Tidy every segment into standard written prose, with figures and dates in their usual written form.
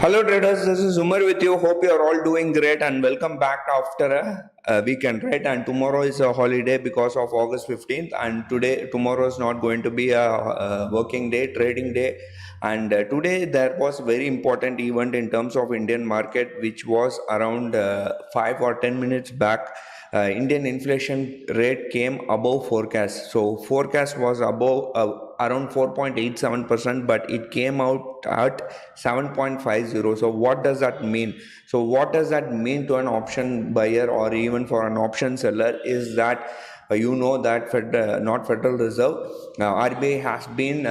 Hello traders, this is Umar with you. Hope you are all doing great and welcome back after a weekend, right? And tomorrow is a holiday because of August 15th, and tomorrow is not going to be a working day, trading day. And today there was very important event in terms of Indian market, which was around 5 or 10 minutes back. Indian inflation rate came above forecast. So forecast was above around 4.87%, but it came out at 7.50. So what does that mean? So what does that mean to an option buyer or even for an option seller is that you know that not Federal Reserve, RBI has been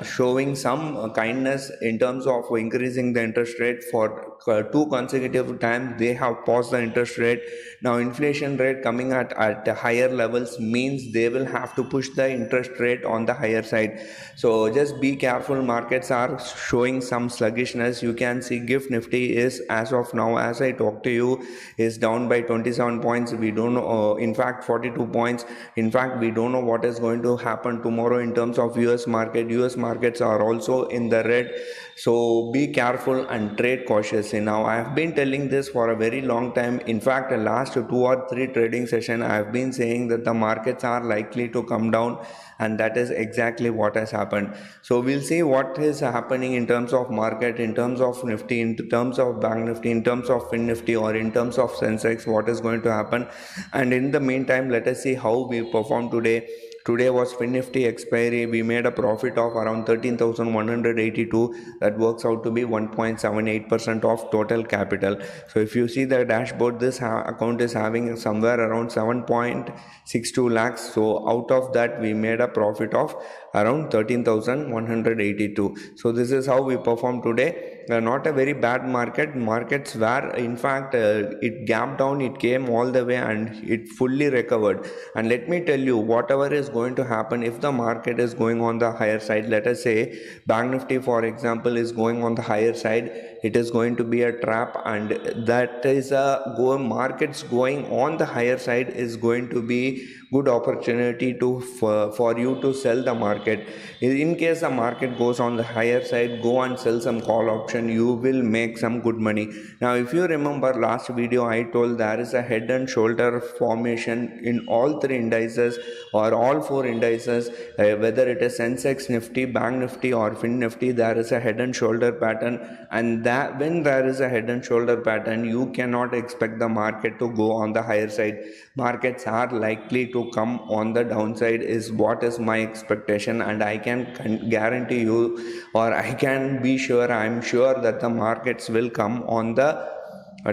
showing some kindness in terms of increasing the interest rate for two consecutive times. They have paused the interest rate. Now inflation rate coming at higher levels means they will have to push the interest rate on the higher side. So just be careful. Markets are showing some sluggishness. You can see gift Nifty is, as of now, as I talk to you, is down by 27 points. We don't know, in fact 42 points. In fact, we don't know what is going to happen tomorrow in terms of US market. US markets are also in the red. So be careful and trade cautiously. Now I have been telling this for a very long time. In fact, the last 2 or 3 trading session I have been saying that the markets are likely to come down, and that is exactly what has happened. So we'll see what is happening in terms of market, in terms of Nifty, in terms of Banknifty, in terms of Finnifty, or in terms of Sensex, what is going to happen. And in the meantime, let us see how we perform today. Today was Finnifty expiry. We made a profit of around 13,182. That works out to be 1.78% of total capital. So if you see the dashboard, this account is having somewhere around 7.62 lakhs. So out of that, we made a profit of around 13,182. So this is how we perform today. Not a very bad market. Markets were, in fact, it gapped down, it came all the way and it fully recovered. And let me tell you, whatever is going to happen if the market is going on the higher side, let us say Banknifty for example is going on the higher side, it is going to be a trap, and that is markets going on the higher side is going to be good opportunity for you to sell the market. In case the market goes on the higher side, go and sell some call option, you will make some good money. Now if you remember last video, I told there is a head and shoulder formation in all 3 indices or all 4 indices, whether it is Sensex, Nifty, Banknifty or Finnifty, there is a head and shoulder pattern, and that when there is a head and shoulder pattern, you cannot expect the market to go on the higher side. Markets are likely to come on the downside is what is my expectation, and I can guarantee you, or I can be sure, I'm sure that the markets will come on the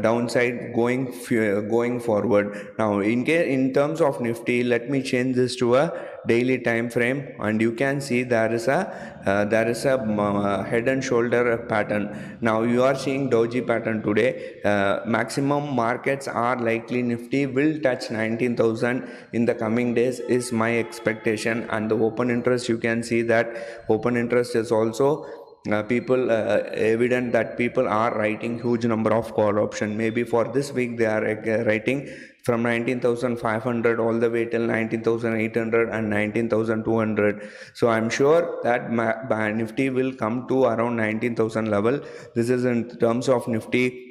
downside going forward. Now in terms of Nifty, let me change this to a daily time frame, and you can see there is a head and shoulder pattern. Now you are seeing doji pattern today. Maximum markets are likely Nifty will touch 19,000 in the coming days is my expectation. And the open interest, you can see that open interest is also evident that people are writing huge number of call option. Maybe for this week they are writing from 19,500 all the way till 19,800 and 19,200. So I'm sure that Nifty will come to around 19,000 level. This is in terms of Nifty.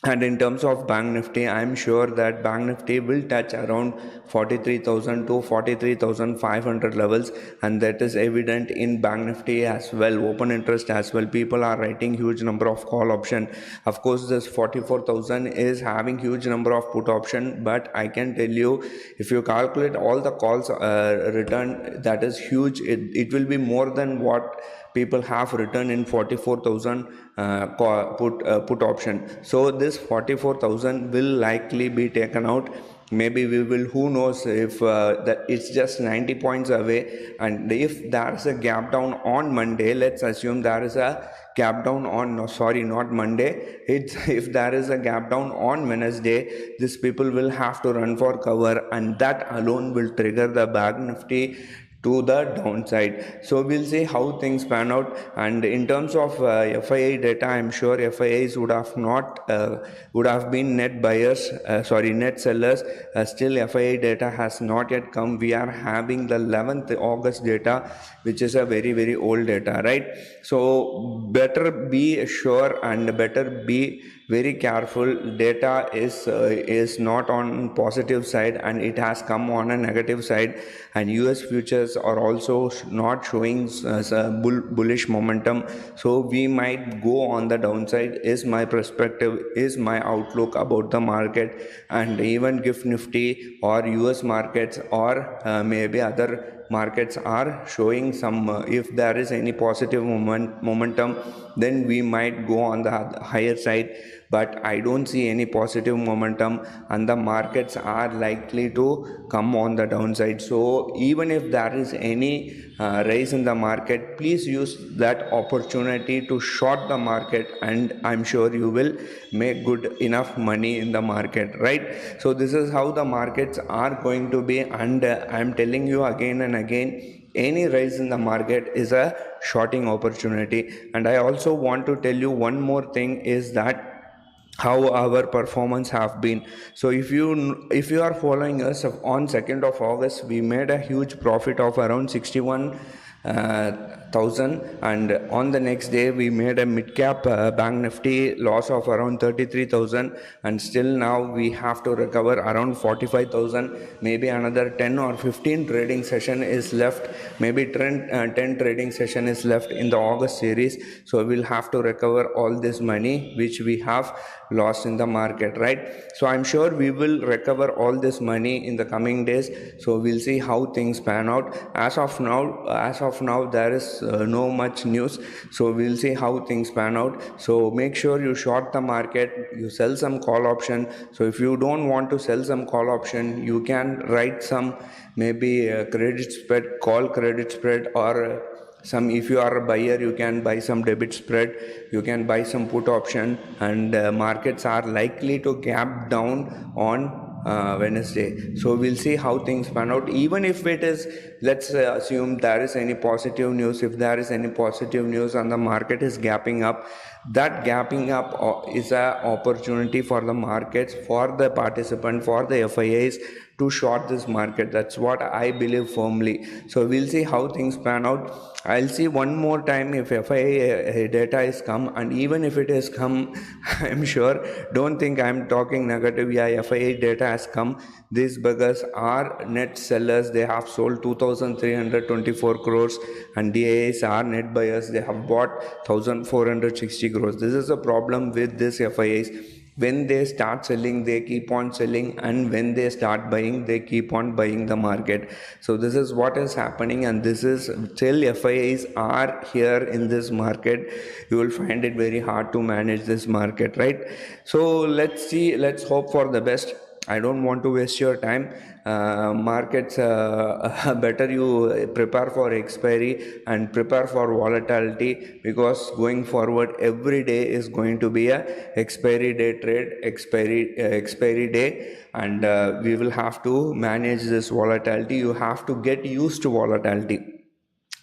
And in terms of Banknifty, I am sure that Banknifty will touch around 43,000 to 43,500 levels, and that is evident in Banknifty as well. Open interest as well. People are writing huge number of call option. Of course, this 44,000 is having huge number of put option, but I can tell you, if you calculate all the calls return, that is huge. It will be more than what people have written in 44,000 put option. So this 44,000 will likely be taken out. Maybe we will, who knows, if that it's just 90 points away. And if there is a gap down on Monday, let's assume there is a gap down on, no, sorry, not Monday, it's if there is a gap down on Wednesday, these people will have to run for cover, and that alone will trigger the Banknifty to the downside. So we'll see how things pan out. And in terms of FII data, I'm sure FIIs would have been net buyers, net sellers. Still FII data has not yet come. We are having the 11th August data, which is a very very old data, right? So better be sure and better be very careful. Data is not on positive side and it has come on a negative side, and US futures are also not showing bullish momentum. So we might go on the downside is my perspective, is my outlook about the market. And even gift Nifty or US markets or maybe other markets are showing some if there is any positive momentum, then we might go on the higher side. But I don't see any positive momentum and the markets are likely to come on the downside. So even if there is any rise in the market, please use that opportunity to short the market, and I'm sure you will make good enough money in the market, right? So this is how the markets are going to be, and I'm telling you again and again, any rise in the market is a shorting opportunity. And I also want to tell you one more thing is that how our performance have been. So if you are following us on 2nd of August, we made a huge profit of around 61,000, and on the next day we made a mid cap Banknifty loss of around 33,000, and still now we have to recover around 45,000. Maybe another 10 or 15 trading session is left, maybe 10 trading session is left in the August series. So we'll have to recover all this money which we have lost in the market, right? So I'm sure we will recover all this money in the coming days. So we'll see how things pan out. As of now there is no much news, so we'll see how things pan out. So make sure you short the market, you sell some call option. So if you don't want to sell some call option, you can write some maybe credit spread, call credit spread, or some, if you are a buyer, you can buy some debit spread, you can buy some put option. And markets are likely to gap down on Wednesday. So we'll see how things pan out. Even if it is, let's assume there is any positive news, if there is any positive news and the market is gapping up, that gapping up is an opportunity for the markets, for the participant, for the FIAs to short this market. That's what I believe firmly. So we'll see how things pan out. I'll see one more time if FIA data is come, and even if it has come, I'm sure, don't think I'm talking negative. Yeah, FIA data has come. These beggars are net sellers. They have sold 2,324 crores, and DAs are net buyers. They have bought 1,460 crores. This is a problem with this FIAs. When they start selling, they keep on selling, and when they start buying, they keep on buying the market. So this is what is happening, and this is till FIAs are here in this market, you will find it very hard to manage this market, right? So let's see, let's hope for the best. I don't want to waste your time. Markets, better you prepare for expiry and prepare for volatility, because going forward every day is going to be a expiry day trade, expiry day, and we will have to manage this volatility. You have to get used to volatility.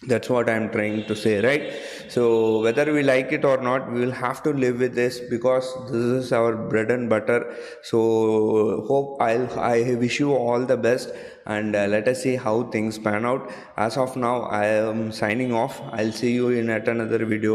That's what I'm trying to say, right? So whether we like it or not, we will have to live with this, because this is our bread and butter. So I wish you all the best, and let us see how things pan out. As of now, I am signing off. I'll see you in at another video.